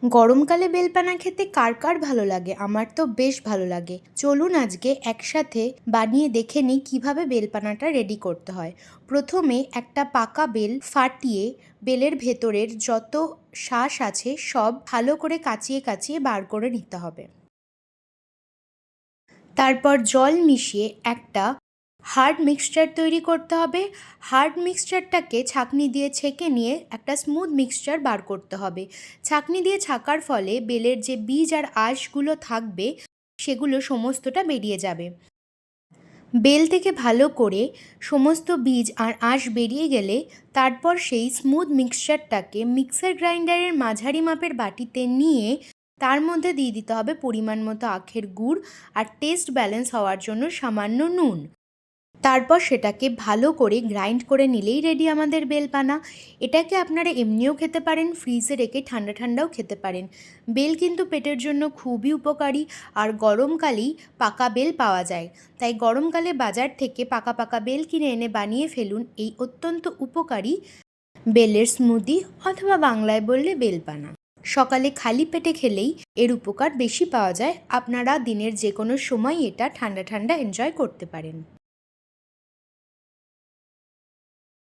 গরমকালে বেলপানা খেতে কার কার ভালো লাগে? আমার তো বেশ ভালো লাগে। চলুন আজকে একসাথে বানিয়ে দেখে নিই কিভাবে বেলপানাটা রেডি করতে হয়। প্রথমে একটা পাকা বেল ফাটিয়ে বেলের ভেতরের যত শাঁস আছে সব ভালো করে কাচিয়ে কাচিয়ে বার করে নিতে হবে। তারপর জল মিশিয়ে একটা হার্ড মিক্সচার তৈরি করতে হবে। হার্ড মিক্সচারটাকে ছাঁকনি দিয়ে ছেঁকে নিয়ে একটা স্মুথ মিক্সচার বার করতে হবে। ছাঁকনি দিয়ে ছাঁকার ফলে বেলের যে বীজ আর আঁশগুলো থাকবে সেগুলো সমস্তটা বেরিয়ে যাবে। বেল থেকে ভালো করে সমস্ত বীজ আর আঁশ বেরিয়ে গেলে তারপর সেই স্মুথ মিক্সচারটাকে মিক্সার গ্রাইন্ডারের মাঝারি মাপের বাটিতে নিয়ে তার মধ্যে দিয়ে দিতে হবে পরিমাণ মতো আখের গুড় আর টেস্ট ব্যালেন্স হওয়ার জন্য সামান্য নুন। তারপর সেটাকে ভালো করে গ্রাইন্ড করে নিলেই রেডি আমাদের বেলপানা। এটাকে আপনারা এমনিও খেতে পারেন, ফ্রিজে রেখে ঠান্ডা ঠান্ডাও খেতে পারেন। বেল কিন্তু পেটের জন্য খুবই উপকারী, আর গরমকালেই পাকা বেল পাওয়া যায়। তাই গরমকালে বাজার থেকে পাকা পাকা বেল কিনে এনে বানিয়ে ফেলুন এই অত্যন্ত উপকারী বেলের স্মুদি, অথবা বাংলায় বললে বেলপানা। সকালে খালি পেটে খেলেই এর উপকার বেশি পাওয়া যায়। আপনারা দিনের যে কোনো সময় এটা ঠান্ডা ঠান্ডা এনজয় করতে পারেন।